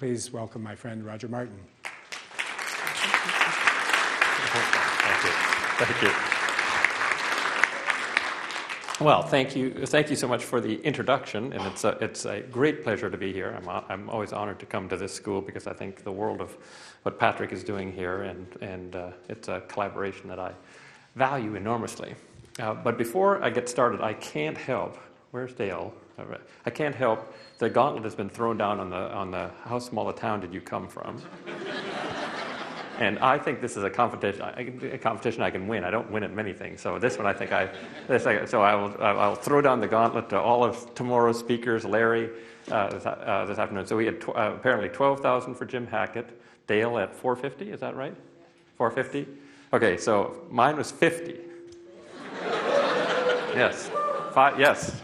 Please welcome my friend Roger Martin. Thank you. Well, thank you so much for the introduction, and it's a great pleasure to be here. I'm always honored to come to this school because I think the world of what Patrick is doing here, and it's a collaboration that I value enormously. But before I get started, I can't help. Where's Dale? I can't help. The gauntlet has been thrown down on the how small a town did you come from? And I think this is a competition I can win. I don't win at many things, so this one I think I'll throw down the gauntlet to all of tomorrow's speakers. Larry this afternoon. So we had apparently 12,000 for Jim Hackett. Dale at 450. Is that right? 450. Okay, so mine was 50. Yes, yes,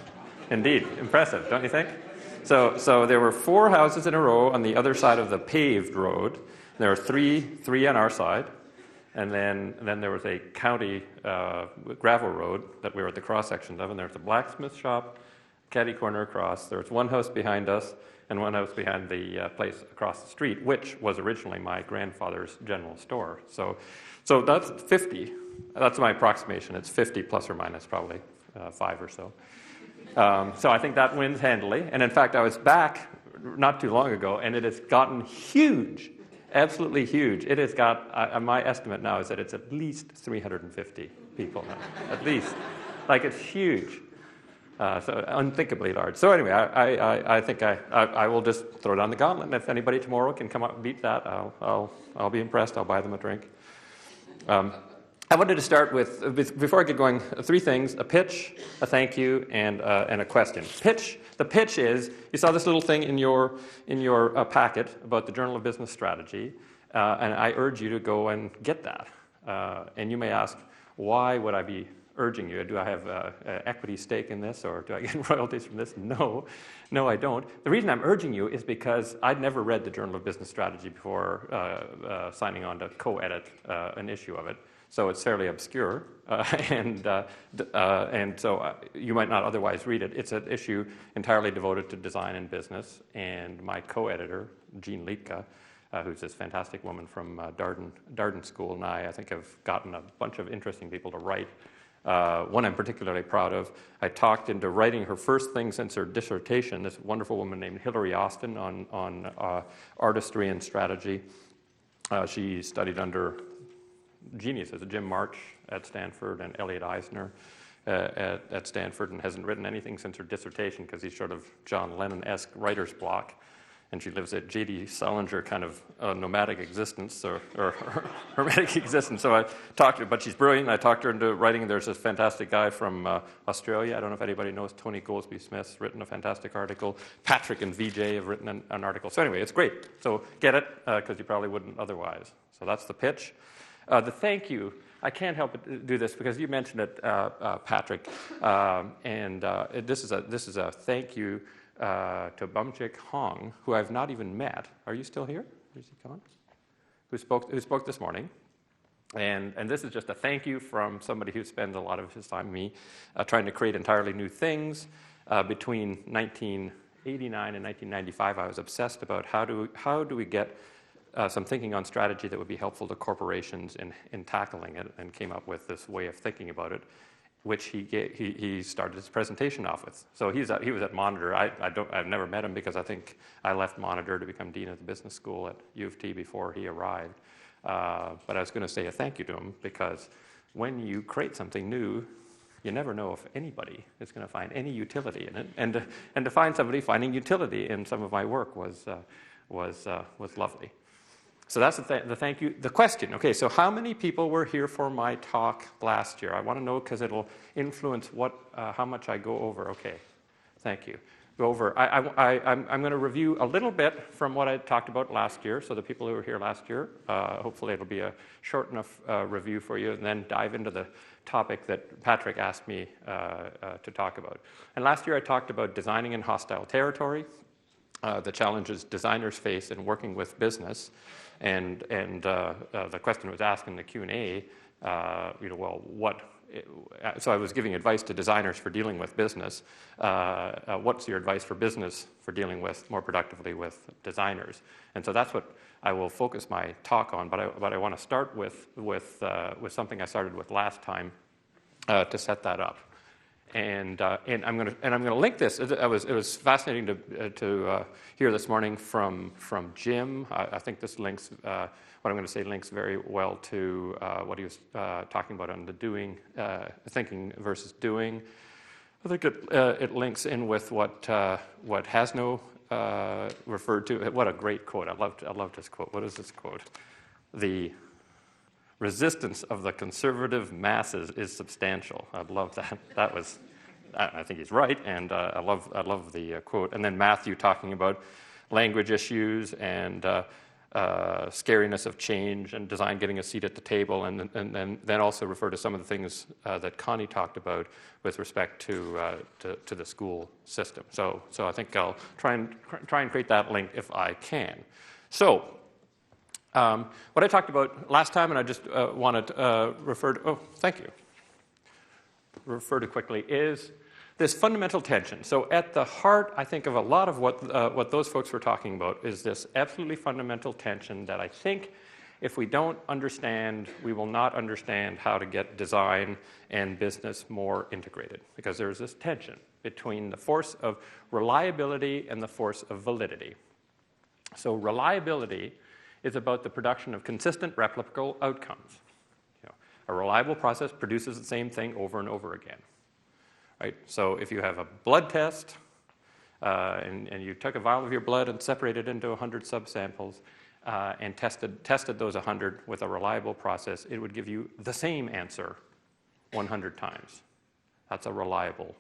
indeed, impressive, don't you think? So there were 4 houses in a row on the other side of the paved road. There were three on our side, and then there was a county gravel road that we were at the cross sections of, and there was a blacksmith shop, caddy corner across. There was one house behind us, and one house behind the place across the street, which was originally my grandfather's general store. So that's 50. That's my approximation. It's 50 plus or minus probably 5 or so. So I think that wins handily. And in fact, I was back not too long ago, and it has gotten huge. Absolutely huge. It has got, my estimate now is that it's at least 350 people now. At least. Like, it's huge. So unthinkably large. So anyway, I think I will just throw down the gauntlet, and if anybody tomorrow can come up and beat that, I'll be impressed. I'll buy them a drink. I wanted to start with, before I get going, 3 things: a pitch, a thank you, and a question. The pitch is, you saw this little thing in your packet about the Journal of Business Strategy, and I urge you to go and get that. And you may ask, why would I be urging you? Do I have an equity stake in this, or do I get royalties from this? No, I don't. The reason I'm urging you is because I'd never read the Journal of Business Strategy before signing on to co-edit an issue of it. So it's fairly obscure, and so you might not otherwise read it. It's an issue entirely devoted to design and business, and my co-editor, Jean Litka, who's this fantastic woman from Darden School, and I think have gotten a bunch of interesting people to write. One I'm particularly proud of. I talked into writing her first thing since her dissertation, this wonderful woman named Hillary Austin on artistry and strategy. She studied under geniuses, Jim March at Stanford and Elliot Eisner at Stanford, and hasn't written anything since her dissertation because he's sort of John Lennon-esque writer's block. And she lives a J.D. Salinger kind of nomadic existence or hermetic existence. So I talked to her, but she's brilliant. I talked her into writing. There's this fantastic guy from Australia. I don't know if anybody knows Tony Goldsby-Smith's written a fantastic article. Patrick and VJ have written an article. So anyway, it's great. So get it, because you probably wouldn't otherwise. So that's the pitch. The thank you, I can't help but do this because you mentioned it, Patrick, and this is a thank you to Bumchik Hong, who I've not even met. Are you still here? Is he gone? Who spoke this morning. And this is just a thank you from somebody who spends a lot of his time, me, trying to create entirely new things. Between 1989 and 1995, I was obsessed about how do we get some thinking on strategy that would be helpful to corporations in tackling it, and came up with this way of thinking about it, which he started his presentation off with. So he was at Monitor. I've never met him because I think I left Monitor to become dean of the business school at U of T before he arrived. But I was going to say a thank you to him, because when you create something new, you never know if anybody is going to find any utility in it. And to find somebody finding utility in some of my work was lovely. So that's the thank you. The question, okay, so how many people were here for my talk last year? I want to know because it'll influence how much I go over. Okay, thank you. Go over. I'm going to review a little bit from what I talked about last year, so the people who were here last year, hopefully it'll be a short enough review for you, and then dive into the topic that Patrick asked me to talk about. And last year I talked about designing in hostile territory, the challenges designers face in working with business. And the question was asked in the Q&A, well, so I was giving advice to designers for dealing with business. What's your advice for business for dealing with more productively with designers? And so that's what I will focus my talk on. But I want to start with something I started with last time to set that up. And I'm going to link this. It was fascinating to hear this morning from Jim. I think this links. What I'm going to say links very well to what he was talking about on the thinking versus doing. I think it links in with what Hasno referred to. What a great quote! I loved this quote. What is this quote? The resistance of the conservative masses is substantial. I love that. That was. I think he's right, and I love the quote. And then Matthew talking about language issues and scariness of change and design getting a seat at the table, and then also refer to some of the things that Connie talked about with respect to the school system. So I think I'll try and create that link if I can. So what I talked about last time, and I just wanted to refer to quickly, is this fundamental tension. So at the heart, I think, of a lot of what those folks were talking about is this absolutely fundamental tension that I think if we don't understand, we will not understand how to get design and business more integrated, because there's this tension between the force of reliability and the force of validity. So reliability is about the production of consistent, replicable outcomes. A reliable process produces the same thing over and over again. Right? So if you have a blood test and you took a vial of your blood and separated it into 100 subsamples and tested those 100 with a reliable process, it would give you the same answer 100 times. That's a reliable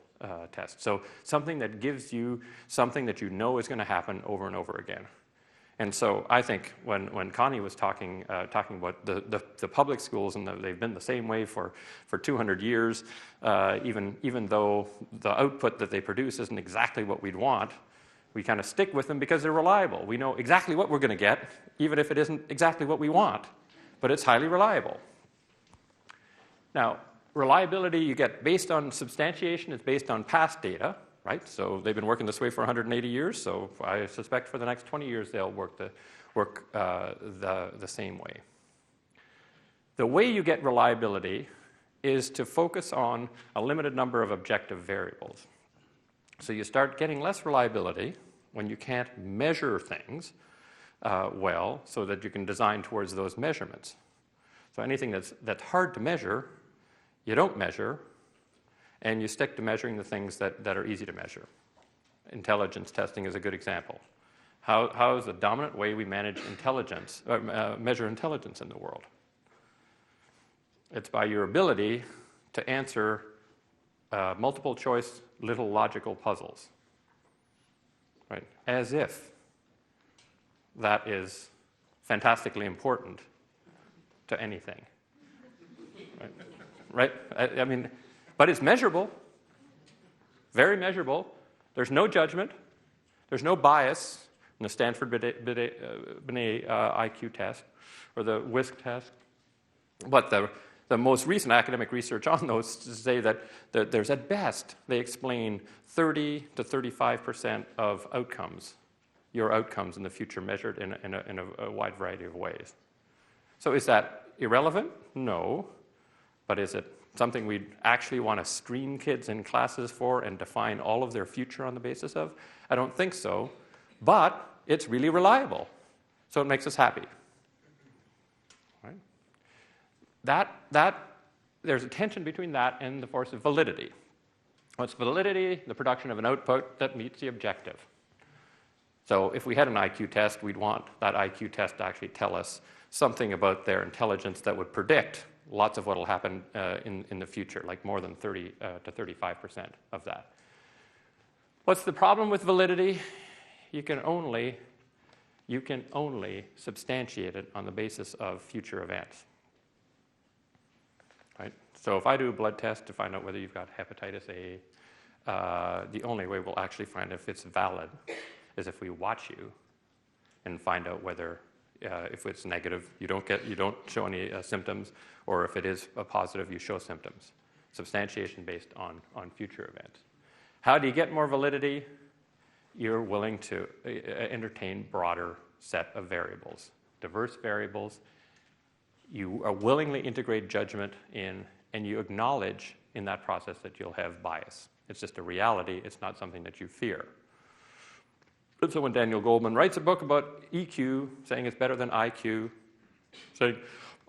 test. So something that gives you something that you know is going to happen over and over again. And so I think when Connie was talking about the public schools, and they've been the same way for 200 years, even though the output that they produce isn't exactly what we'd want, we kind of stick with them because they're reliable. We know exactly what we're going to get, even if it isn't exactly what we want, but it's highly reliable. Now, reliability you get based on substantiation. It's based on past data. Right? So they've been working this way for 180 years, so I suspect for the next 20 years they'll work the same way. The way you get reliability is to focus on a limited number of objective variables. So you start getting less reliability when you can't measure things well, so that you can design towards those measurements. So anything that's hard to measure, you don't measure, and you stick to measuring the things that are easy to measure. Intelligence testing is a good example. How is the dominant way we manage intelligence, measure intelligence in the world? It's by your ability to answer multiple choice little logical puzzles. Right? As if that is fantastically important to anything. Right? I mean, but it's measurable, very measurable. There's no judgment. There's no bias in the Stanford Binet IQ test or the WISC test. But the most recent academic research on those say that there's, at best, they explain 30 to 35% of outcomes, your outcomes in the future, measured in a wide variety of ways. So is that irrelevant? No. But is it something we'd actually want to screen kids in classes for and define all of their future on the basis of? I don't think so. But it's really reliable. So it makes us happy. Right? There's a tension between that and the force of validity. What's validity? The production of an output that meets the objective. So if we had an IQ test, we'd want that IQ test to actually tell us something about their intelligence that would predict lots of what will happen in the future, like more than 30 to 35% of that. What's the problem with validity? You can only substantiate it on the basis of future events. Right? So if I do a blood test to find out whether you've got hepatitis A, the only way we'll actually find if it's valid is if we watch you and find out whether if it's negative, you don't show any symptoms, or if it is a positive, you show symptoms. substantiation based on future events. How do you get more validity? You're willing to entertain broader set of variables, diverse variables. You willingly integrate judgment in, and you acknowledge in that process that you'll have bias. It's just a reality. It's not something that you fear. And so when Daniel Goleman writes a book about EQ, saying it's better than IQ, saying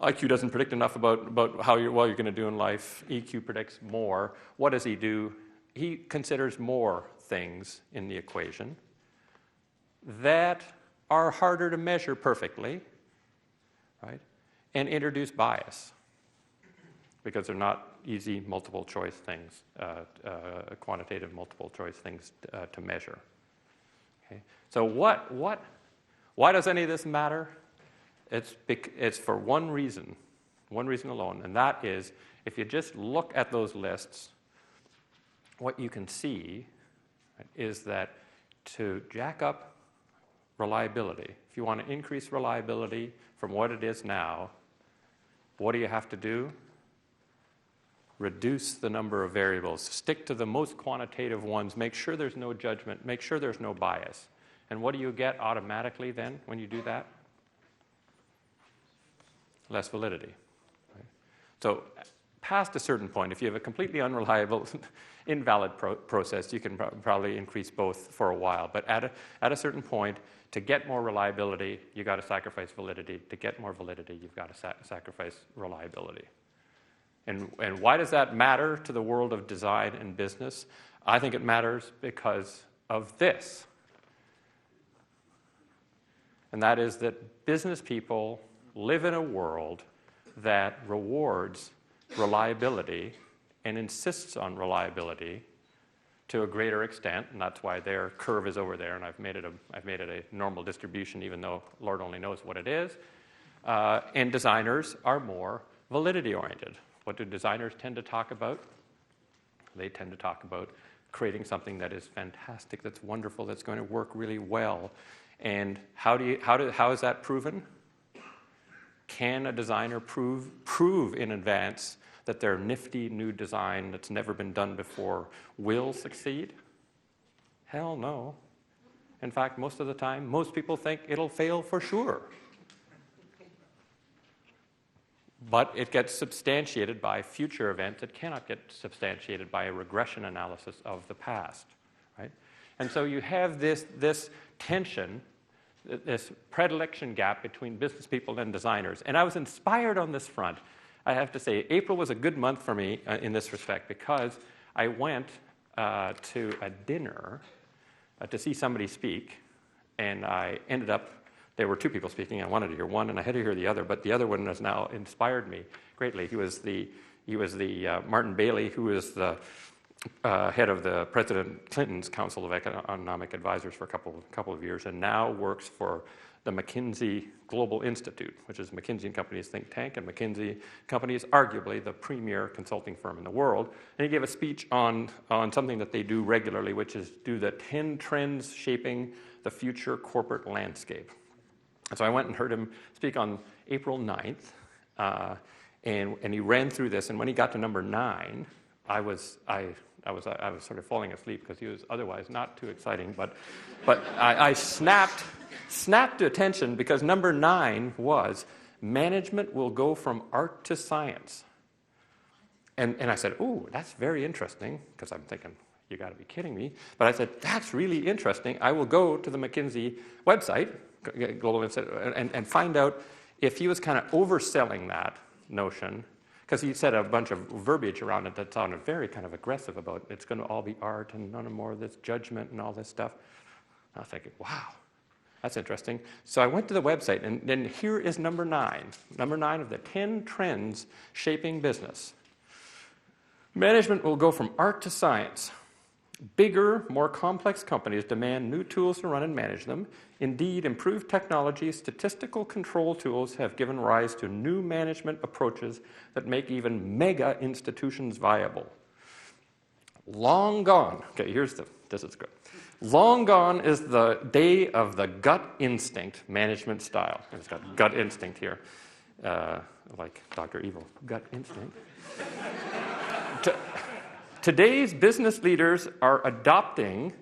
IQ doesn't predict enough about how you're going to do in life, EQ predicts more, what does he do? He considers more things in the equation that are harder to measure perfectly, right? And introduce bias because they're not easy multiple choice things, quantitative multiple choice things to measure. Okay? So why does any of this matter? It's for one reason alone, and that is if you just look at those lists, what you can see, right, is that to jack up reliability, if you want to increase reliability from what it is now, what do you have to do? Reduce the number of variables. Stick to the most quantitative ones. Make sure there's no judgment. Make sure there's no bias. And what do you get automatically then when you do that? Less validity. Right? So past a certain point, if you have a completely unreliable, invalid process, you can probably increase both for a while. But at a certain point, to get more reliability, you've got to sacrifice validity. To get more validity, you've got to sacrifice reliability. And why does that matter to the world of design and business? I think it matters because of this. And that is that business people live in a world that rewards reliability and insists on reliability to a greater extent, and that's why their curve is over there, and I've made it a normal distribution, even though Lord only knows what it is. And designers are more validity-oriented. What do designers tend to talk about? They tend to talk about creating something that is fantastic, that's wonderful, that's going to work really well. And how is that proven? Can a designer prove in advance that their nifty new design that's never been done before will succeed? Hell no. In fact, most of the time, most people think it'll fail for sure. But it gets substantiated by future events. It cannot get substantiated by a regression analysis of the past, right? And so you have this tension, this predilection gap between business people and designers. And I was inspired on this front. I have to say, April was a good month for me in this respect because I went to a dinner to see somebody speak, and I ended up, there were two people speaking. I wanted to hear one, and I had to hear the other, but the other one has now inspired me greatly. He was the Martin Bailey, who is the head of the President Clinton's Council of Economic Advisors for a couple of years, and now works for the McKinsey Global Institute, which is McKinsey & Company's think tank, and McKinsey & Company is arguably the premier consulting firm in the world. And he gave a speech on something that they do regularly, which is do the 10 trends shaping the future corporate landscape. And so I went and heard him speak on April 9th, and he ran through this, and when he got to number 9, I was sort of falling asleep because he was otherwise not too exciting, but I snapped to attention because number 9 was management will go from art to science. And I said, ooh, that's very interesting, because I'm thinking, you got to be kidding me. But I said, that's really interesting. I will go to the McKinsey website, Global Institute, and find out if he was kind of overselling that notion, because he said a bunch of verbiage around it that sounded very kind of aggressive about it's going to all be art and none more of this judgment and all this stuff. I was thinking, wow, that's interesting. So I went to the website, and then here is number 9. Number 9 of the 10 trends shaping business. Management will go from art to science. Bigger, more complex companies demand new tools to run and manage them. Indeed, improved technology, statistical control tools have given rise to new management approaches that make even mega institutions viable. Long gone. Okay, this is good. Long gone is the day of the gut instinct management style. It's got gut instinct here, like Dr. Evil. Gut instinct. Today's business leaders are adopting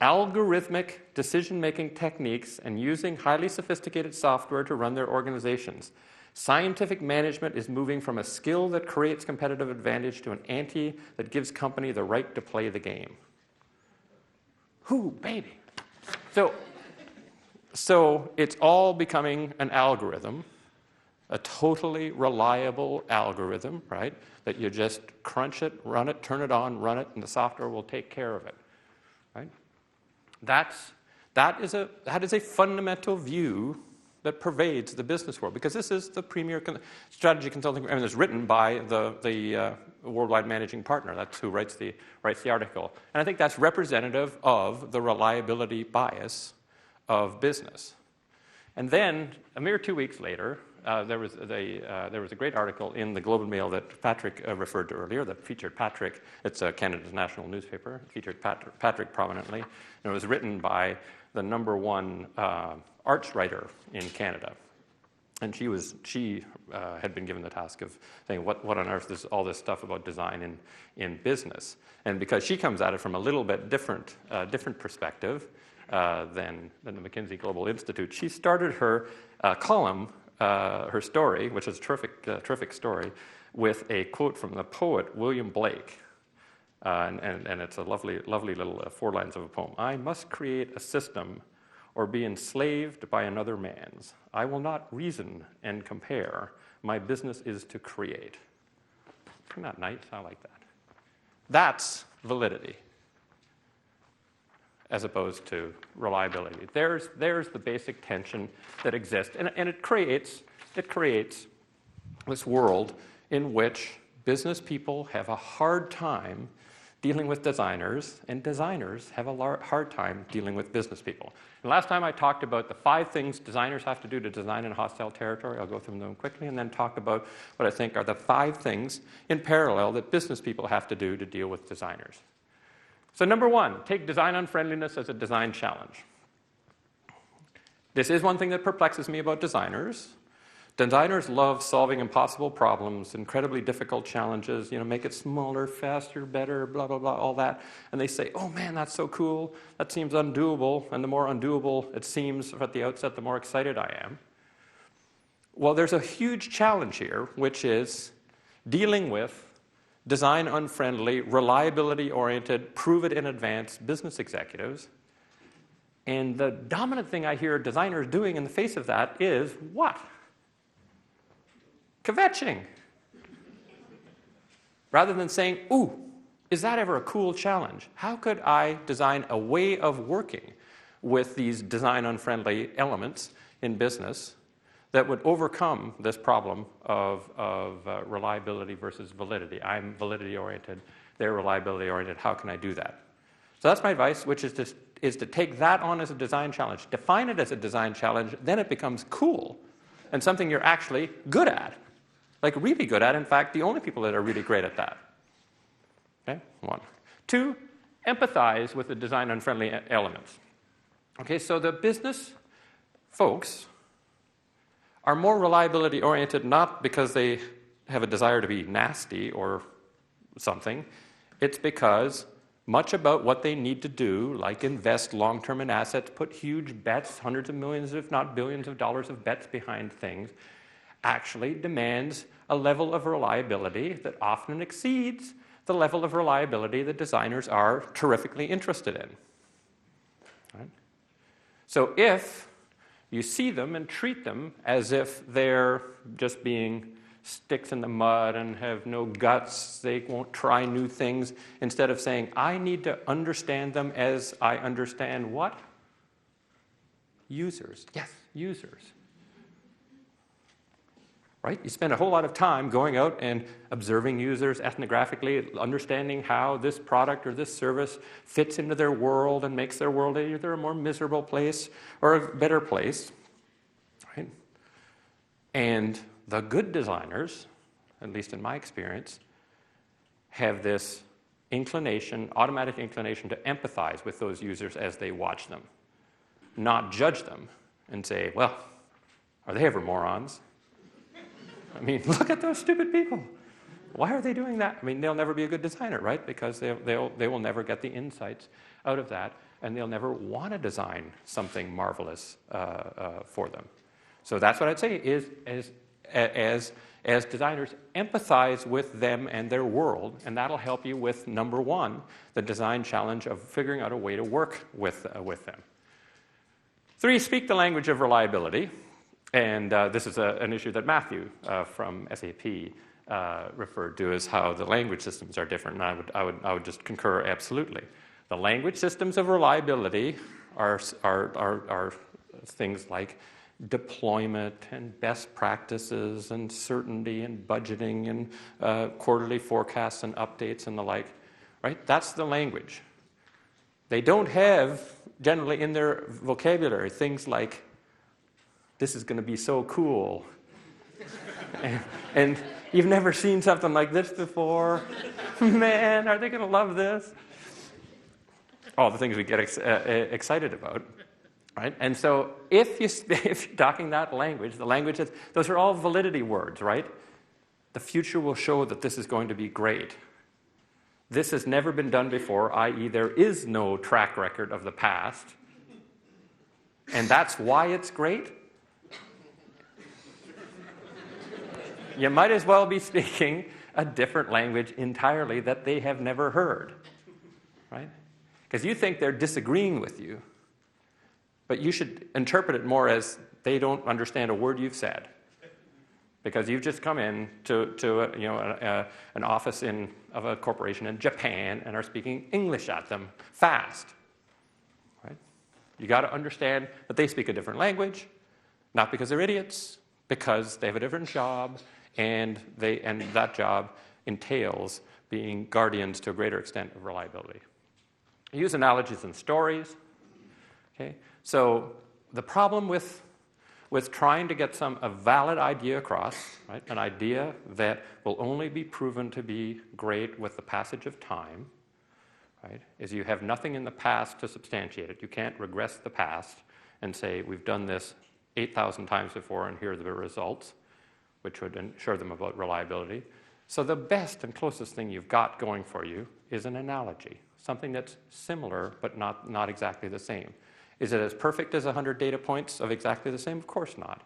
algorithmic decision-making techniques and using highly sophisticated software to run their organizations. Scientific management is moving from a skill that creates competitive advantage to an ante that gives company the right to play the game. Whoo, baby. So it's all becoming an algorithm, a totally reliable algorithm, right? That you just crunch it, run it, turn it on, run it, and the software will take care of it, right? That is a fundamental view that pervades the business world, because this is the premier strategy consulting, and it's written by the worldwide managing partner. That's who writes the article. And I think that's representative of the reliability bias of business. And then, a mere 2 weeks later, there was a great article in the Globe and Mail that Patrick referred to earlier that featured Patrick. It's Canada's national newspaper. It featured Patrick prominently. And it was written by the #1 arts writer in Canada. And she had been given the task of saying, what on earth is all this stuff about design in business? And because she comes at it from a little bit different perspective than the McKinsey Global Institute, she started her column, her story, which is a terrific story, with a quote from the poet William Blake. And it's a lovely little 4 lines of a poem. "I must create a system or be enslaved by another man's. I will not reason and compare. My business is to create." Isn't that nice? I like that. That's validity, as opposed to reliability. There's the basic tension that exists, and it creates this world in which business people have a hard time dealing with designers, and designers have a hard time dealing with business people. And last time I talked about the 5 things designers have to do to design in hostile territory. I'll go through them quickly and then talk about what I think are the 5 things in parallel that business people have to do to deal with designers. So number 1, take design unfriendliness as a design challenge. This is one thing that perplexes me about designers. Designers love solving impossible problems, incredibly difficult challenges, make it smaller, faster, better, blah, blah, blah, all that. And they say, oh man, that's so cool. That seems undoable. And the more undoable it seems at the outset, the more excited I am. Well, there's a huge challenge here, which is dealing with design unfriendly, reliability-oriented, prove it in advance business executives. And the dominant thing I hear designers doing in the face of that is what? Kvetching. Rather than saying, ooh, is that ever a cool challenge? How could I design a way of working with these design unfriendly elements in business that would overcome this problem of reliability versus validity? I'm validity-oriented, they're reliability-oriented. How can I do that? So that's my advice, which is to take that on as a design challenge. Define it as a design challenge, then it becomes cool and something you're actually good at. Like really good at. In fact, the only people that are really great at that. Okay, 1. 2, empathize with the design unfriendly elements. Okay, so the business folks are more reliability-oriented not because they have a desire to be nasty or something. It's because much about what they need to do, like invest long-term in assets, put huge bets, hundreds of millions, if not billions of dollars of bets behind things, actually demands a level of reliability that often exceeds the level of reliability that designers are terrifically interested in. Right? So if you see them and treat them as if they're just being sticks in the mud and have no guts, they won't try new things, instead of saying, I need to understand them as I understand what? Users. Yes, users. Right? You spend a whole lot of time going out and observing users ethnographically, understanding how this product or this service fits into their world and makes their world either a more miserable place or a better place. Right? And the good designers, at least in my experience, have this automatic inclination to empathize with those users as they watch them, not judge them and say, well, are they ever morons? I mean, look at those stupid people. Why are they doing that? I mean, they'll never be a good designer, right? Because they will never get the insights out of that, and they'll never want to design something marvelous for them. So that's what I'd say is as designers, empathize with them and their world, and that'll help you with, number one, the design challenge of figuring out a way to work with them. 3, speak the language of reliability. And this is an issue that Matthew from SAP referred to as how the language systems are different, and I would just concur absolutely. The language systems of reliability are things like deployment and best practices and certainty and budgeting and quarterly forecasts and updates and the like, right? That's the language. They don't have, generally in their vocabulary, things like, this is going to be so cool. and you've never seen something like this before. Man, are they going to love this? All the things we get excited about. Right? And so if you're talking that language, the language those are all validity words, right? The future will show that this is going to be great. This has never been done before, i.e. there is no track record of the past. And that's why it's great. You might as well be speaking a different language entirely that they have never heard, right? Because you think they're disagreeing with you, but you should interpret it more as they don't understand a word you've said, because you've just come in to an office of a corporation in Japan and are speaking English at them fast, right? You got to understand that they speak a different language, not because they're idiots, because they have a different job, and that job entails being guardians to a greater extent of reliability. Use analogies and stories. Okay, so the problem with trying to get a valid idea across, right, an idea that will only be proven to be great with the passage of time, right, is you have nothing in the past to substantiate it. You can't regress the past and say, we've done this 8,000 times before and here are the results, which would ensure them about reliability. So the best and closest thing you've got going for you is an analogy, something that's similar but not exactly the same. Is it as perfect as 100 data points of exactly the same? Of course not.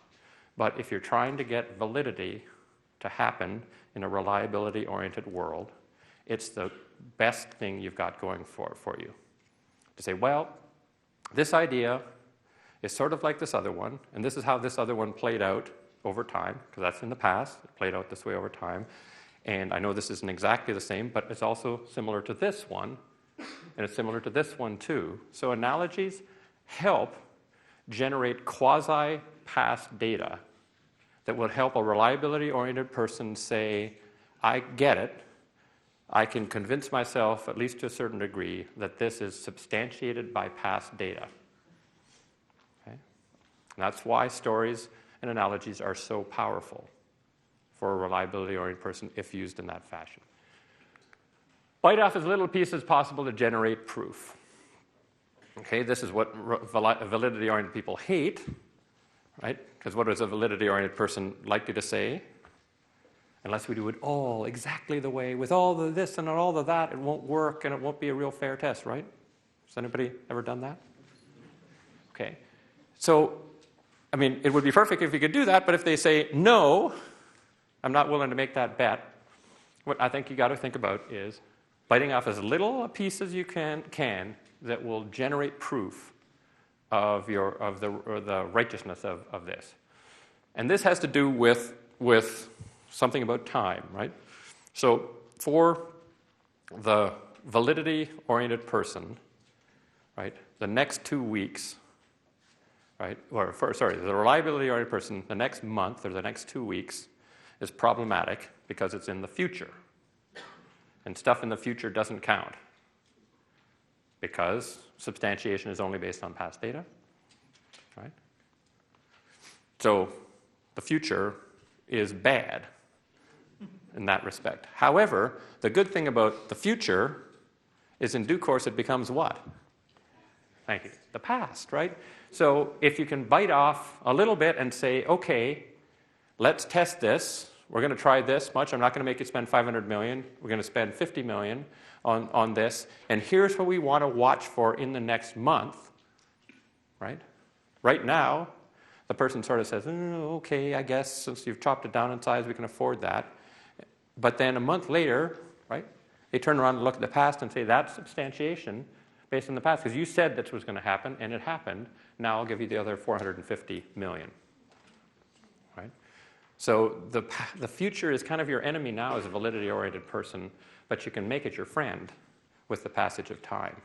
But if you're trying to get validity to happen in a reliability-oriented world, it's the best thing you've got going for you. To say, well, this idea is sort of like this other one, and this is how this other one played out over time, because that's in the past. It played out this way over time. And I know this isn't exactly the same, but it's also similar to this one, and it's similar to this one too. So analogies help generate quasi-past data that would help a reliability-oriented person say, I get it. I can convince myself, at least to a certain degree, that this is substantiated by past data. Okay? And that's why stories and analogies are so powerful for a reliability-oriented person if used in that fashion. Bite off as little piece as possible to generate proof. Okay, this is what validity-oriented people hate, right? Because what is a validity-oriented person likely to say? Unless we do it all exactly the way, with all the this and all the that, it won't work and it won't be a real fair test, right? Has anybody ever done that? Okay, so, I mean, it would be perfect if you could do that, but if they say, no, I'm not willing to make that bet, what I think you got to think about is biting off as little a piece as you can that will generate proof of the righteousness of this. And this has to do with something about time, right? So for the validity-oriented person, right, the next 2 weeks, right, the reliability-oriented person, the next month or the next 2 weeks is problematic because it's in the future. And stuff in the future doesn't count, because substantiation is only based on past data, right? So the future is bad in that respect. However, the good thing about the future is in due course it becomes what? Thank you. The past, right? So if you can bite off a little bit and say, okay, let's test this We're going to try this much. I'm not going to make you spend $500 million. We're going to spend $50 million on this. And here's what we want to watch for in the next month, right? Right now, the person sort of says, oh, okay, I guess since you've chopped it down in size, we can afford that. But then a month later, right, they turn around and look at the past and say, that's substantiation based on the past, because you said this was going to happen, and it happened. Now I'll give you the other $450 million. Right? So the future is kind of your enemy now as a validity-oriented person, but you can make it your friend with the passage of time.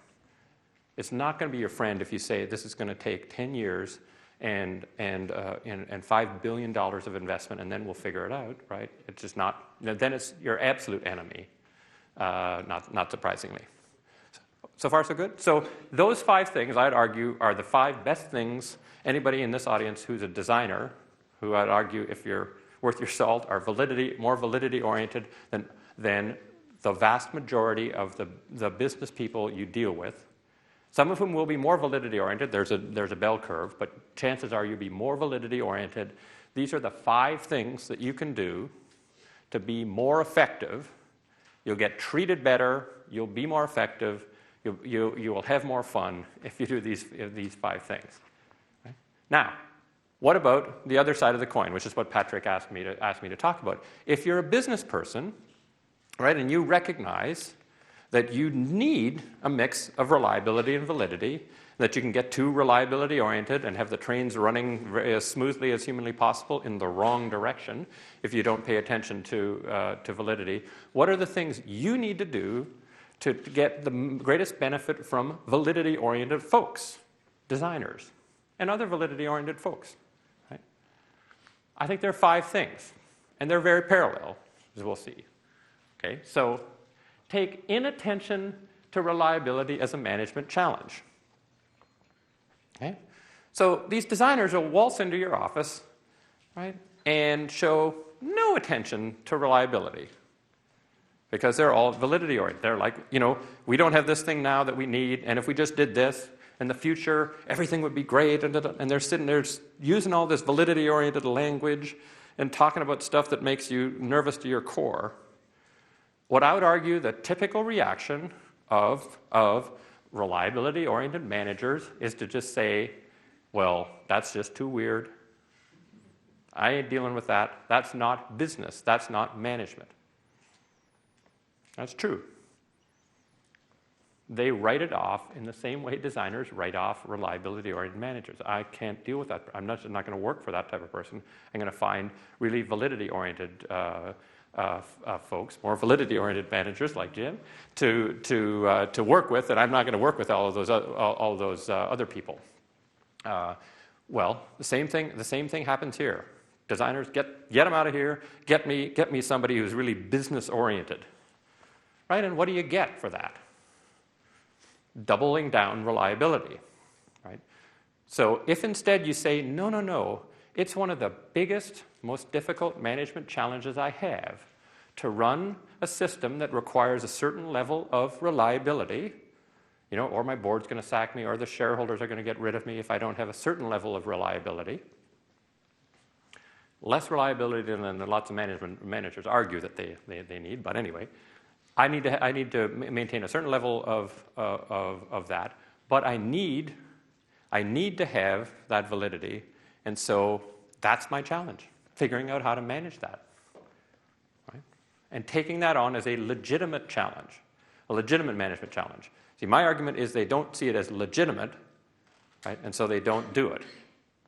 It's not going to be your friend if you say this is going to take 10 years and $5 billion of investment, and then we'll figure it out, right? It's just not. Then it's your absolute enemy, not surprisingly. So far, so good? So those 5 things, I'd argue, are the 5 best things anybody in this audience who's a designer, who I'd argue, if you're worth your salt, are more validity-oriented than the vast majority of the business people you deal with. Some of whom will be more validity-oriented. There's a bell curve, but chances are you'll be more validity-oriented. These are the 5 things that you can do to be more effective. You'll get treated better. You'll be more effective. You will have more fun if you do these 5 things. Right? Now, what about the other side of the coin, which is what Patrick asked me to talk about? If you're a business person, right, and you recognize that you need a mix of reliability and validity, that you can get too reliability-oriented and have the trains running as smoothly as humanly possible in the wrong direction if you don't pay attention to validity, what are the things you need to do to get the greatest benefit from validity-oriented folks, designers, and other validity-oriented folks? Right? I think there are 5 things, and they're very parallel, as we'll see. Okay, so take inattention to reliability as a management challenge. Okay? So these designers will waltz into your office, right, and show no attention to reliability because they're all validity-oriented. They're like, we don't have this thing now that we need, and if we just did this, in the future, everything would be great, and they're sitting there using all this validity-oriented language and talking about stuff that makes you nervous to your core. What I would argue the typical reaction of reliability-oriented managers is to just say, well, that's just too weird. I ain't dealing with that. That's not business. That's not management. That's true. They write it off in the same way designers write off reliability-oriented managers. I can't deal with that. I'm not going to work for that type of person. I'm going to find really validity-oriented folks, more validity-oriented managers like Jim, to work with, and I'm not going to work with all of those other people. Well, the same thing happens here. Designers, get them out of here. Get me somebody who's really business-oriented, right? And what do you get for that? Doubling down reliability, right? So if instead you say, no, it's one of the biggest, most difficult management challenges I have to run a system that requires a certain level of reliability, or my board's going to sack me, or the shareholders are going to get rid of me if I don't have a certain level of reliability. Less reliability than lots of managers argue that they need, but anyway, I need to maintain a certain level of that, but I need to have that validity, and so that's my challenge, figuring out how to manage that, right? And taking that on as a legitimate challenge, a legitimate management challenge. See, my argument is they don't see it as legitimate, right? And so they don't do it.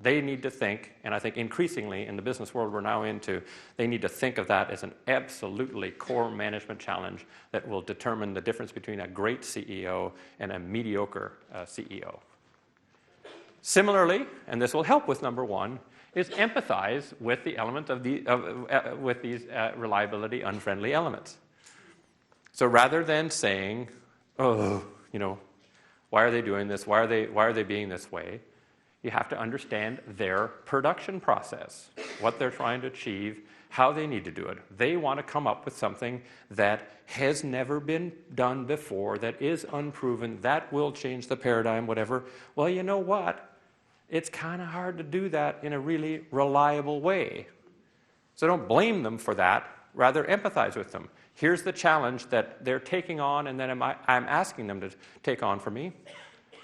They need to think, and I think increasingly in the business world we're now into, they need to think of that as an absolutely core management challenge that will determine the difference between a great CEO and a mediocre CEO. Similarly, and this will help with number 1, is empathize with the element with these reliability unfriendly elements. So rather than saying, why are they doing this? Why are they being this way? You have to understand their production process, what they're trying to achieve, how they need to do it. They want to come up with something that has never been done before, that is unproven, that will change the paradigm, whatever. Well, you know what? It's kind of hard to do that in a really reliable way. So don't blame them for that. Rather, empathize with them. Here's the challenge that they're taking on and that I'm asking them to take on for me.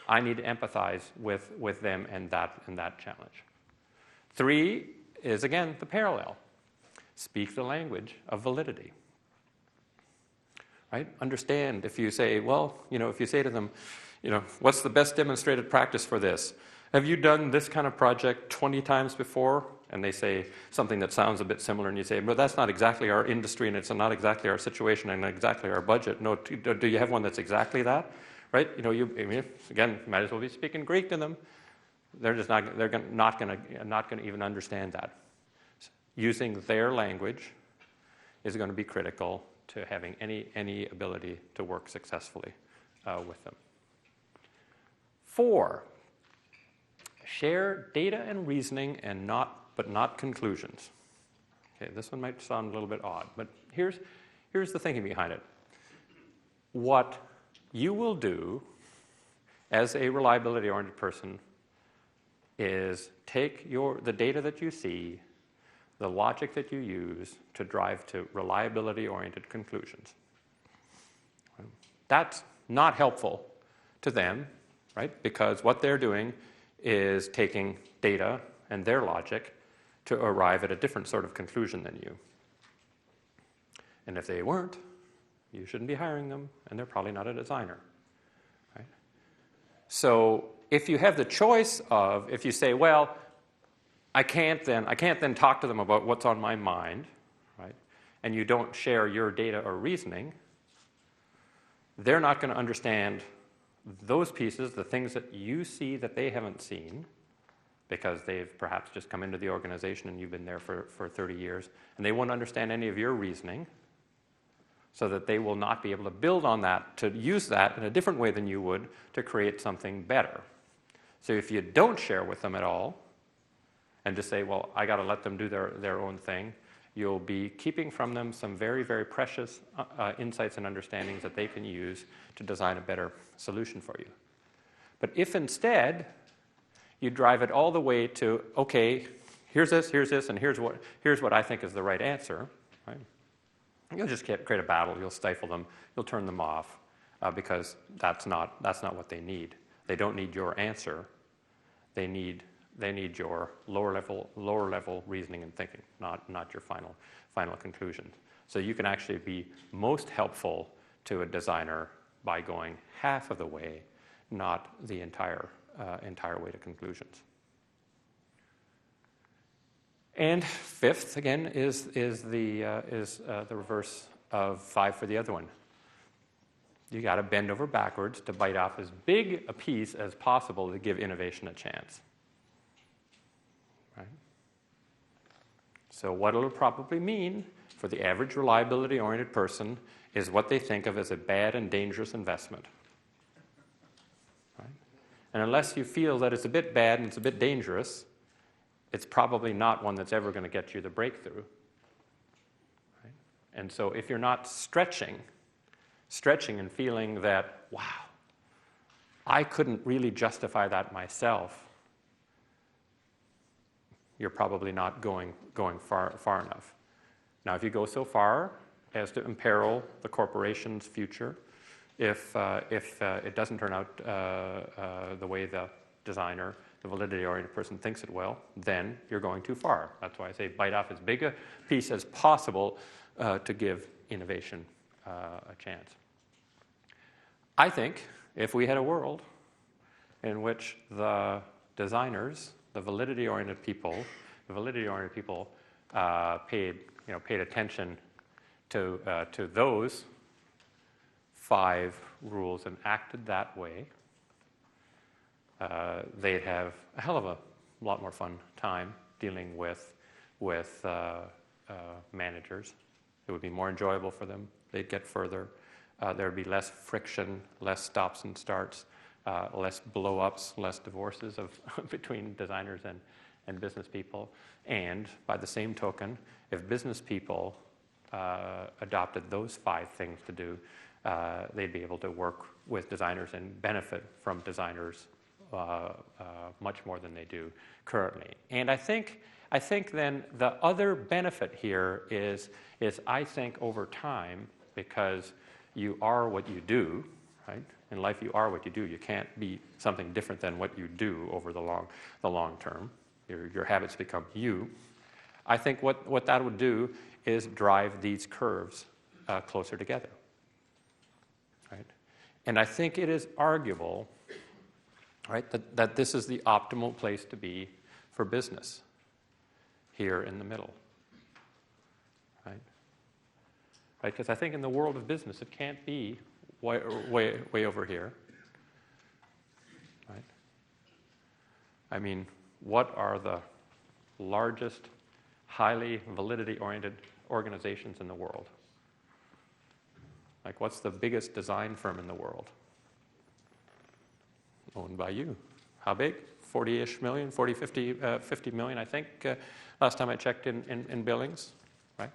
I need to empathize with them and that challenge. 3 is, again, the parallel. Speak the language of validity. Right? Understand if you say, well, if you say to them, what's the best demonstrated practice for this? Have you done this kind of project 20 times before? And they say something that sounds a bit similar, and you say, but that's not exactly our industry, and it's not exactly our situation, and exactly our budget. No, do you have one that's exactly that? Right? Again, might as well be speaking Greek to them. They're just not. They're not going to even understand that. Using their language is going to be critical to having any ability to work successfully with them. 4, share data and reasoning but not conclusions. Okay, this one might sound a little bit odd, but here's the thinking behind it. What you will do as a reliability-oriented person is take the data that you see, the logic that you use to drive to reliability-oriented conclusions. That's not helpful to them, right? Because what they're doing is taking data and their logic to arrive at a different sort of conclusion than you. And if they weren't, you shouldn't be hiring them, and they're probably not a designer, right? So if you have the choice of, if you say, well, I can't then talk to them about what's on my mind, right? And you don't share your data or reasoning, they're not going to understand those pieces, the things that you see that they haven't seen, because they've perhaps just come into the organization and you've been there for 30 years, and they won't understand any of your reasoning, so that they will not be able to build on that, to use that in a different way than you would to create something better. So if you don't share with them at all, and just say, well, I got to let them do their own thing, you'll be keeping from them some very, very precious insights and understandings that they can use to design a better solution for you. But if instead you drive it all the way to, okay, here's this, and here's what I think is the right answer, right? You'll just create a battle. You'll stifle them. You'll turn them off because that's not what they need. They don't need your answer. They need your lower level reasoning and thinking, not your final conclusion. So you can actually be most helpful to a designer by going half of the way, not the entire way to conclusions. And 5th, again, is the reverse of 5 for the other one. You got to bend over backwards to bite off as big a piece as possible to give innovation a chance. Right? So what it'll probably mean for the average reliability-oriented person is what they think of as a bad and dangerous investment. Right? And unless you feel that it's a bit bad and it's a bit dangerous, it's probably not one that's ever going to get you the breakthrough. Right? And so if you're not stretching and feeling that, wow, I couldn't really justify that myself, you're probably not going far enough. Now, if you go so far as to imperil the corporation's future, if it doesn't turn out the way the designer, the validity-oriented person thinks it will, then you're going too far. That's why I say bite off as big a piece as possible to give innovation a chance. I think if we had a world in which the designers, the validity-oriented people paid attention to those 5 rules and acted that way, they'd have a hell of a lot more fun time dealing with managers. It would be more enjoyable for them. They'd get further. There would be less friction, less stops and starts, less blow-ups, less divorces between designers and business people. And by the same token, if business people adopted those 5 things to do, they'd be able to work with designers and benefit from designers much more than they do currently. And I think I think then the other benefit here is I think over time, because you are what you do, right? In life, you are what you do. You can't be something different than what you do over the long term. Your habits become you. I think what that would do is drive these curves closer together, right? And I think it is arguable, right, that this is the optimal place to be for business, here in the middle, right? Right? Because I think in the world of business, it can't be way over here, right? I mean, what are the largest, highly validity-oriented organizations in the world? Like, what's the biggest design firm in the world? Owned by you. How big? 40-ish million, 40, 50 million, I think, last time I checked in billings, right?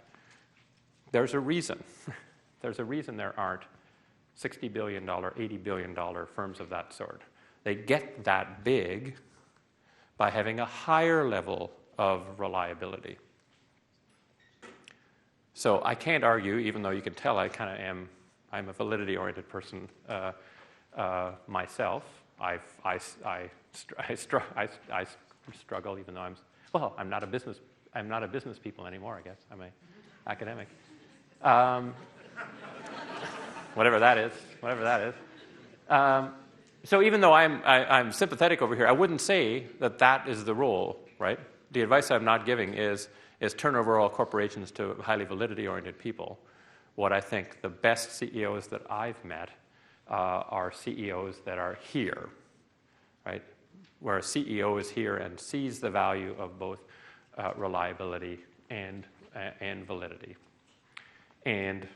There's a reason. There's a reason there aren't $60 billion, $80 billion firms of that sort. They get that big by having a higher level of reliability. So I can't argue, even though you can tell I kind of am, I'm a validity-oriented person myself. I struggle, even though I'm not a business people anymore, I guess. I'm an academic. Whatever that is. So even though I'm sympathetic over here, I wouldn't say that is the rule, right? The advice I'm not giving is turn over all corporations to highly validity-oriented people. What I think the best CEOs that I've met are CEOs that are here, right? Where a CEO is here and sees the value of both reliability and validity. And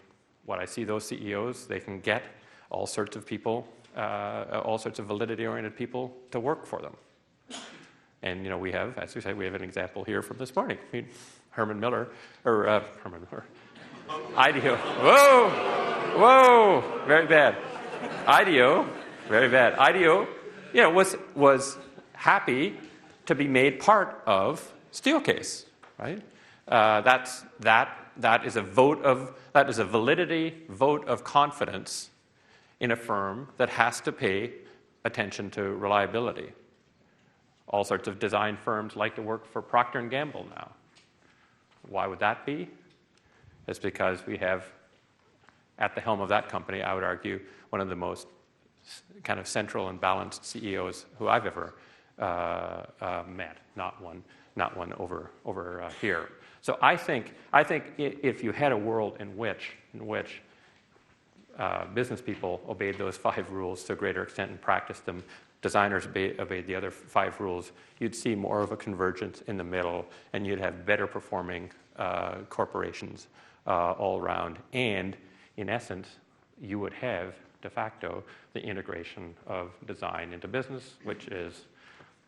what I see those CEOs, they can get all sorts of people, all sorts of validity-oriented people to work for them. And we have, as we said, we have an example here from this morning. Herman Miller, IDEO. Whoa, very bad. IDEO, very bad. IDEO, was happy to be made part of Steelcase, right? That is a validity vote of confidence in a firm that has to pay attention to reliability. All sorts of design firms like to work for Procter & Gamble now. Why would that be? It's because we have, at the helm of that company, I would argue, one of the most kind of central and balanced CEOs who I've ever met. Not one over here. So I think if you had a world in which business people obeyed those 5 rules to a greater extent and practiced them, designers obeyed the other 5 rules, you'd see more of a convergence in the middle, and you'd have better performing corporations all around. And in essence, you would have, de facto, the integration of design into business, which is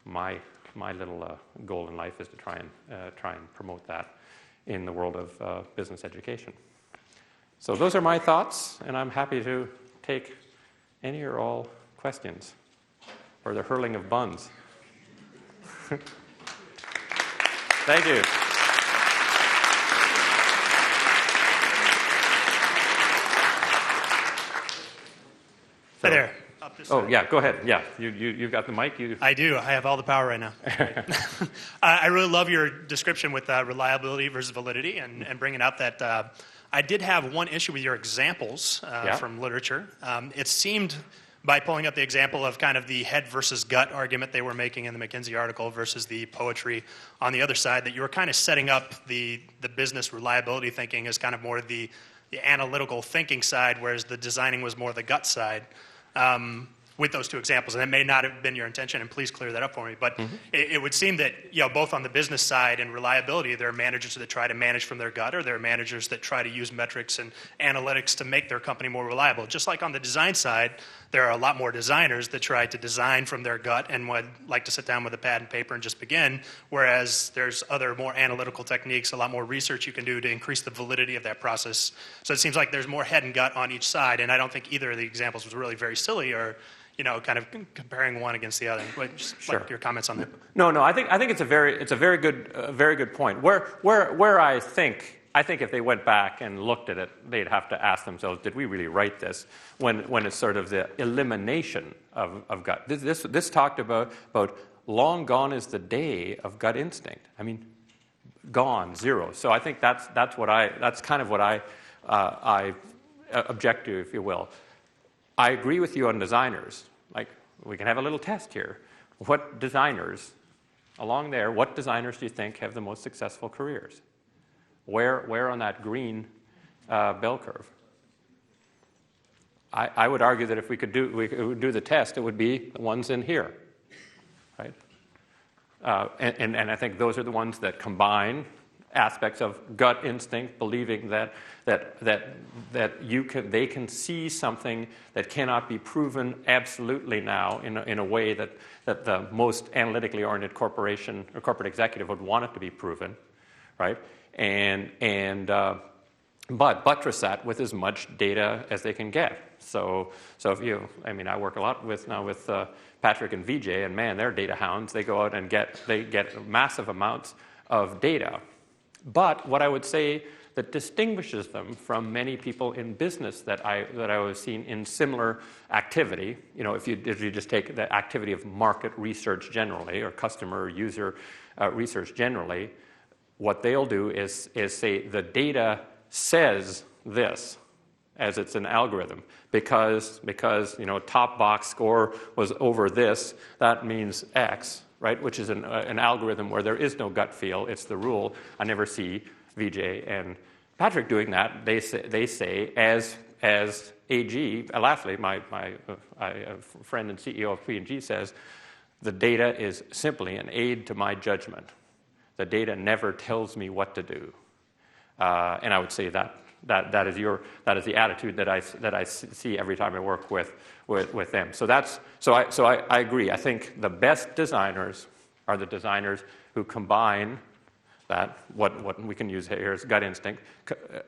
my little goal in life, is to try and promote that in the world of business education. So those are my thoughts, and I'm happy to take any or all questions, or the hurling of buns. Thank you. Hi there. Yeah, go ahead. Yeah, you've got the mic. I do. I have all the power right now. I really love your description with reliability versus validity and bringing out that. I did have one issue with your examples from literature. It seemed, by pulling up the example of kind of the head versus gut argument they were making in the McKinsey article versus the poetry on the other side, that you were kind of setting up the business reliability thinking as kind of more the analytical thinking side, whereas the designing was more the gut side. With those 2 examples, and that may not have been your intention, and please clear that up for me, but it would seem that both on the business side and reliability, there are managers that try to manage from their gut, or there are managers that try to use metrics and analytics to make their company more reliable. Just like on the design side, there are a lot more designers that try to design from their gut and would like to sit down with a pad and paper and just begin, whereas there's other more analytical techniques, a lot more research you can do to increase the validity of that process. So it seems like there's more head and gut on each side, and I don't think either of the examples was really very silly or kind of comparing one against the other. But just Sure. like your comments on that. No, I think it's a very good point. Where I think if they went back and looked at it, they'd have to ask themselves, did we really write this? When it's sort of the elimination of gut. This talked about long gone is the day of gut instinct. I mean, gone, zero. So I think that's kind of what I object to, if you will. I agree with you on designers. Like, we can have a little test here. What designers do you think have the most successful careers? Where on that green bell curve? I would argue that if we could do the test, it would be the ones in here, right? And I think those are the ones that combine aspects of gut instinct, believing that they can see something that cannot be proven absolutely now in a way that the most analytically oriented corporation or corporate executive would want it to be proven, right? But buttress that with as much data as they can get. So if I work a lot with Patrick and VJ, and man, they're data hounds. They go out and get massive amounts of data. But what I would say that distinguishes them from many people in business that I was seeing in similar activity, if you just take the activity of market research generally or customer or user research generally, what they'll do is say the data says this as it's an algorithm because top box score was over this, that means X. Right, which is an algorithm where there is no gut feel. It's the rule. I never see VJ and Patrick doing that. They say as AG, Lafley, my friend and CEO of P&G, says, the data is simply an aid to my judgment. The data never tells me what to do. And I would say that is the attitude that I see every time I work with them. So I agree. I think the best designers are the designers who combine that what we can use here is gut instinct,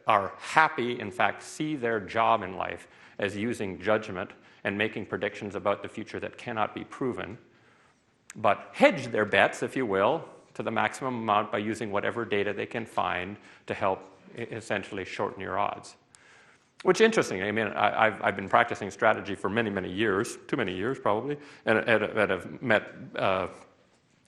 are happy, in fact, see their job in life as using judgment and making predictions about the future that cannot be proven, but hedge their bets, if you will, to the maximum amount by using whatever data they can find to help essentially shorten your odds. Which, interesting, I've been practicing strategy for many, many years, too many years probably, and have met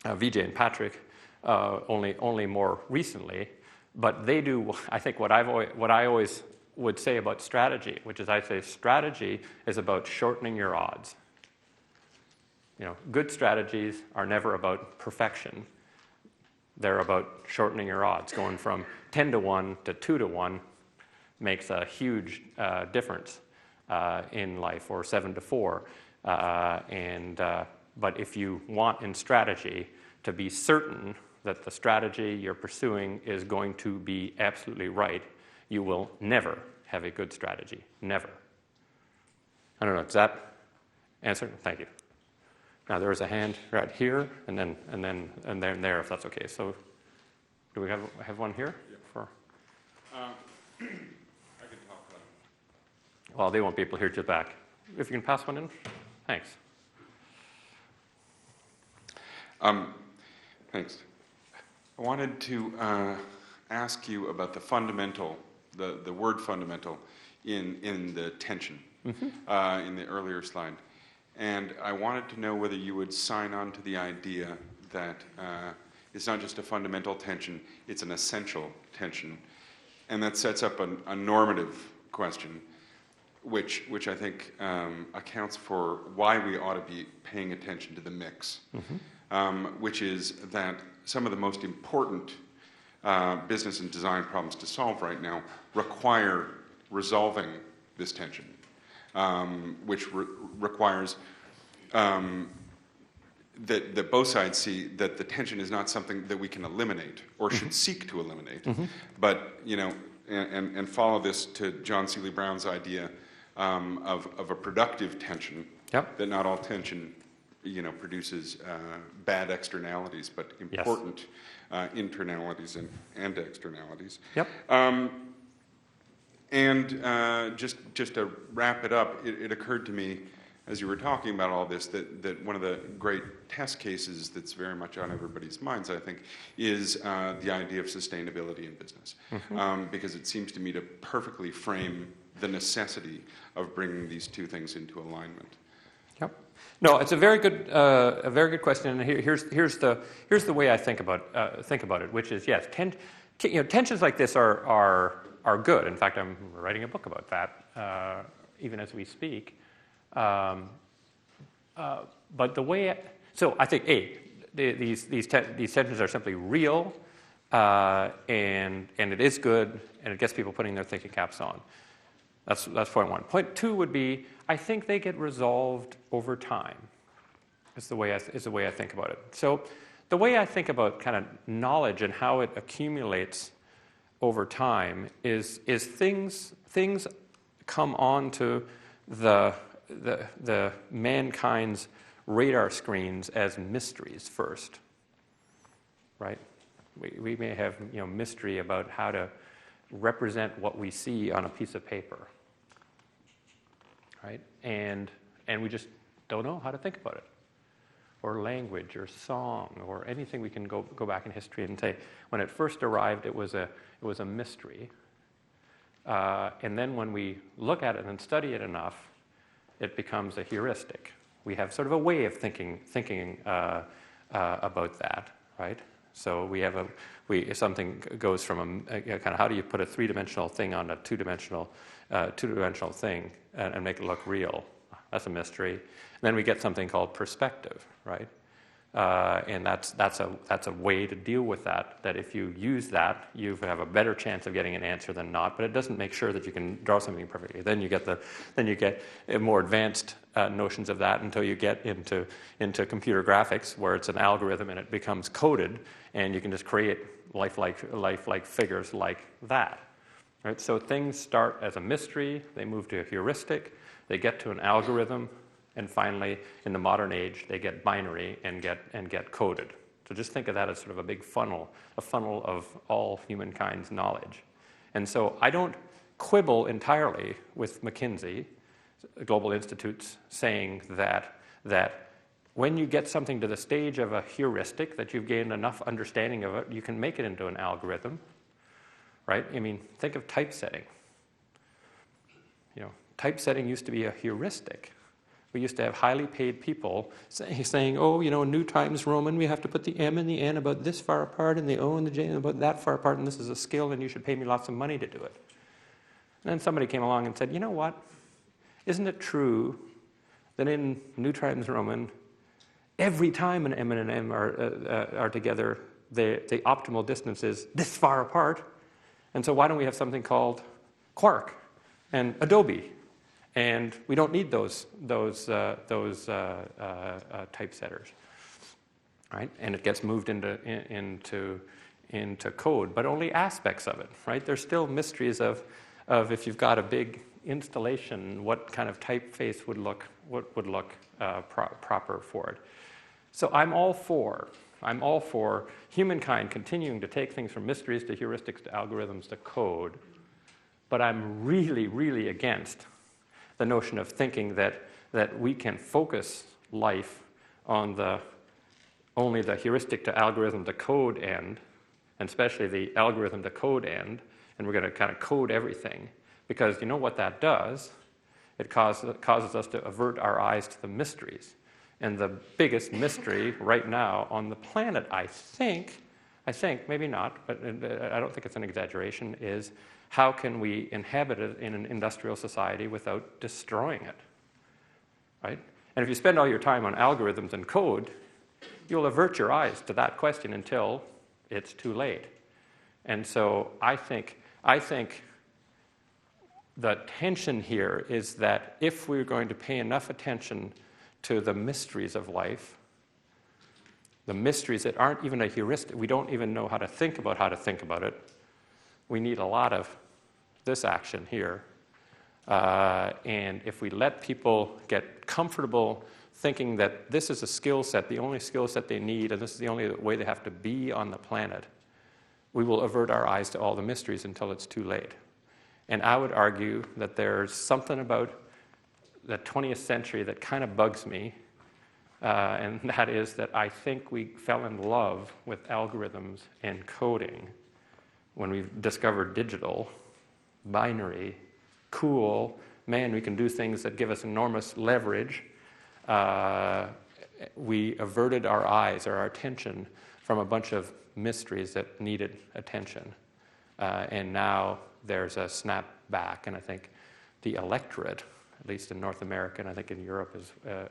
VJ and Patrick only more recently. But they do, I think, what I always would say about strategy, which is I say strategy is about shortening your odds. Good strategies are never about perfection. They're about shortening your odds. Going from 10-1 to 2-1 makes a huge difference in life, or 7-4. But if you want in strategy to be certain that the strategy you're pursuing is going to be absolutely right, you will never have a good strategy. Never. I don't know. Does that answer? Thank you. Now there is a hand right here, and there, if that's okay. So, do we have one here? Yeah. I can talk about it. Well, they won't be able to hear you back. If you can pass one in, thanks. Thanks. I wanted to ask you about the fundamental, the word fundamental, in the tension in the earlier slide. And I wanted to know whether you would sign on to the idea that it's not just a fundamental tension, it's an essential tension. And that sets up a normative question, which I think accounts for why we ought to be paying attention to the mix, which is that some of the most important business and design problems to solve right now require resolving this tension. Which requires that both sides see that the tension is not something that we can eliminate or should seek to eliminate, but and follow this to John Seeley Brown's idea of a productive tension. Yep. That not all tension, produces bad externalities, but important internalities and externalities. Yep. Just to wrap it up, it occurred to me as you were talking about all this that one of the great test cases that's very much on everybody's minds, I think, is the idea of sustainability in business. Because it seems to me to perfectly frame the necessity of bringing these two things into alignment. Yep. No, it's a very good question. And here's the way I think about it, which is yes, tensions like this are good. In fact, I'm writing a book about that even as we speak. But the way so I think these tensions are simply real, and it is good, and it gets people putting their thinking caps on. That's point one. Point two would be I think they get resolved over time. Is the way I think about it. So the way I think about kind of knowledge and how it accumulates over time is things come onto the mankind's radar screens as mysteries first, right? We may have mystery about how to represent what we see on a piece of paper, right? And we just don't know how to think about it, or language, or song, or anything. We can go back in history and say when it first arrived, it was a mystery, and then when we look at it and study it enough, it becomes a heuristic. We have sort of a way of thinking about that, right? So something goes from kind of how do you put a three-dimensional thing on a two-dimensional thing and make it look real? That's a mystery. And then we get something called perspective, right? And that's a way to deal with that. That if you use that, you have a better chance of getting an answer than not. But it doesn't make sure that you can draw something perfectly. Then you get more advanced notions of that until you get into computer graphics, where it's an algorithm and it becomes coded, and you can just create lifelike figures like that. Right? So things start as a mystery, they move to a heuristic, they get to an algorithm, and finally, in the modern age, they get binary and get coded. So just think of that as sort of a big funnel, a funnel of all humankind's knowledge. And so I don't quibble entirely with McKinsey, Global Institute's saying that when you get something to the stage of a heuristic, that you've gained enough understanding of it, you can make it into an algorithm, right? I mean, think of typesetting. Typesetting used to be a heuristic. We used to have highly paid people saying, New Times Roman, we have to put the M and the N about this far apart, and the O and the J about that far apart, and this is a skill, and you should pay me lots of money to do it. And then somebody came along and said, you know what? Isn't it true that in New Times Roman, every time an M and an M are together, the optimal distance is this far apart? And so why don't we have something called Quark and Adobe? And we don't need those typesetters, right? And it gets moved into code, but only aspects of it, right? There's still mysteries of if you've got a big installation, what kind of typeface would look proper for it. So I'm all for humankind continuing to take things from mysteries to heuristics to algorithms to code, but I'm really, really against the notion of thinking that we can focus life on only the heuristic to algorithm to code end, and especially the algorithm to code end, and we're going to kind of code everything. Because you know what that does? It causes us to avert our eyes to the mysteries. And the biggest mystery right now on the planet, I think, maybe not, but I don't think it's an exaggeration, is how can we inhabit it in an industrial society without destroying it, right? And if you spend all your time on algorithms and code, you'll avert your eyes to that question until it's too late. And so I think the tension here is that if we're going to pay enough attention to the mysteries of life, the mysteries that aren't even a heuristic, we don't even know how to think about it, we need a lot of this action here. And if we let people get comfortable thinking that this is a skill set, the only skill set they need, and this is the only way they have to be on the planet, we will avert our eyes to all the mysteries until it's too late. And I would argue that there's something about the 20th century that kind of bugs me, and that is that I think we fell in love with algorithms and coding when we discovered digital, binary, cool, man, we can do things that give us enormous leverage. We averted our eyes or our attention from a bunch of mysteries that needed attention. And now there's a snap back, and I think the electorate, at least in North America, and I think in Europe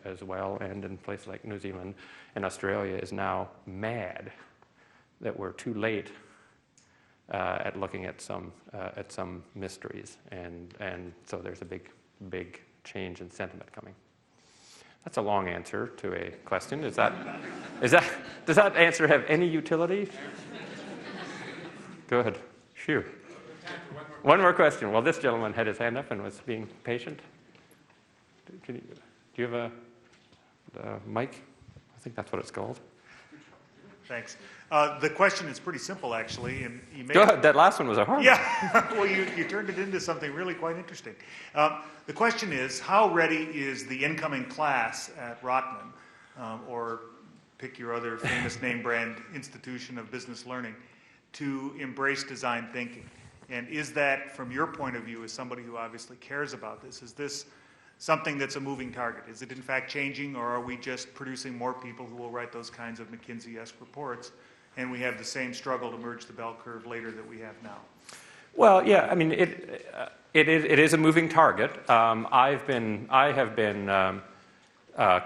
as well, and in places like New Zealand and Australia, is now mad that we're too late at looking at some mysteries, and so there's a big change in sentiment coming. That's a long answer to a question. Does that answer have any utility? Go ahead. Phew. One more question. Well, this gentleman had his hand up and was being patient. Do you have a mic? I think that's what it's called. Thanks. The question is pretty simple, actually. And you may Go ahead. That last one was a hard one. Yeah. Well, you turned it into something really quite interesting. The question is, how ready is the incoming class at Rotman, or pick your other famous name brand institution of business learning, to embrace design thinking? And is that, from your point of view, as somebody who obviously cares about this, is this something that's a moving target? Is it in fact changing, or are we just producing more people who will write those kinds of McKinsey-esque reports, and we have the same struggle to merge the bell curve later that we have now? Well, yeah, I mean, it is a moving target. I have been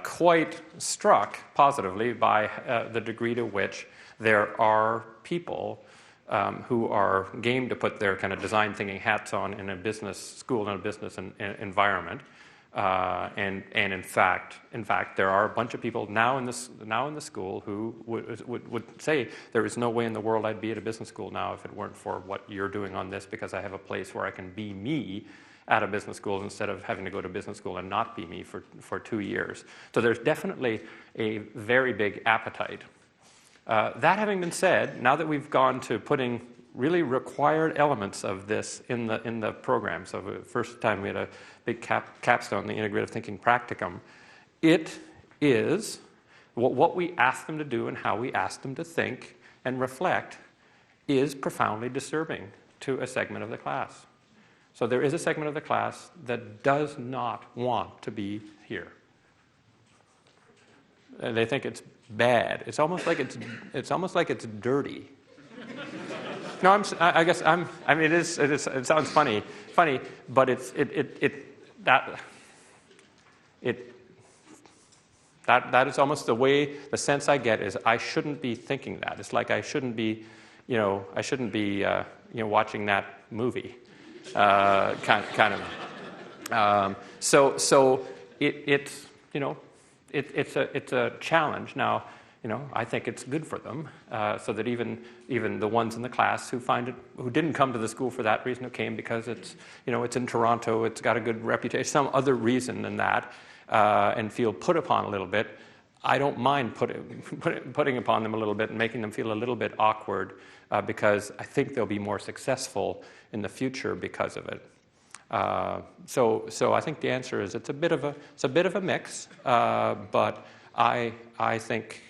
quite struck positively by the degree to which there are people who are game to put their kind of design thinking hats on in a business school, in a business environment. And in fact, there are a bunch of people now in the school who would say there is no way in the world I'd be at a business school now if it weren't for what you're doing on this, because I have a place where I can be me at a business school instead of having to go to business school and not be me for 2 years. So there's definitely a very big appetite. That having been said, now that we've gone to putting really required elements of this in the program. So the first time we had a big capstone, the Integrative Thinking Practicum. It is what we ask them to do and how we ask them to think and reflect is profoundly disturbing to a segment of the class. So there is a segment of the class that does not want to be here. They think it's bad. It's almost like it's dirty. No, it sounds funny, but that is almost the way, the sense I get is I shouldn't be thinking that. It's like I shouldn't be watching that movie, kind of. So it's a challenge now. I think it's good for them, so that even the ones in the class who didn't come to the school for that reason, who came because it's in Toronto, it's got a good reputation, some other reason than that, and feel put upon a little bit. I don't mind putting upon them a little bit and making them feel a little bit awkward, because I think they'll be more successful in the future because of it. So I think the answer is it's a bit of a mix, but I think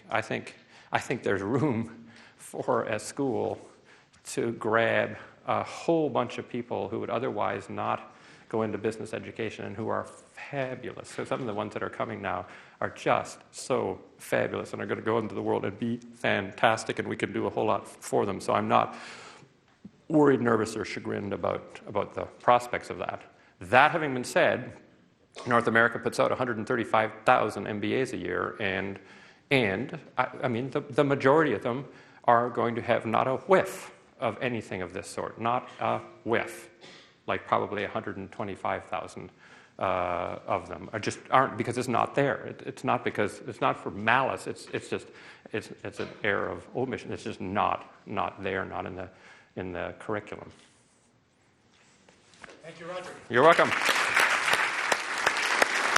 there's room for a school to grab a whole bunch of people who would otherwise not go into business education and who are fabulous. So some of the ones that are coming now are just so fabulous and are going to go into the world and be fantastic, and we can do a whole lot for them. So I'm not worried, nervous, or chagrined about the prospects of that. That having been said, North America puts out 135,000 MBAs a year, and I mean, the majority of them are going to have not a whiff of anything of this sort, not a whiff. Like probably 125,000 of them aren't, because it's not there. It's not for malice. It's an error of omission. It's just not there, not in the curriculum. Thank you, Roger. You're welcome.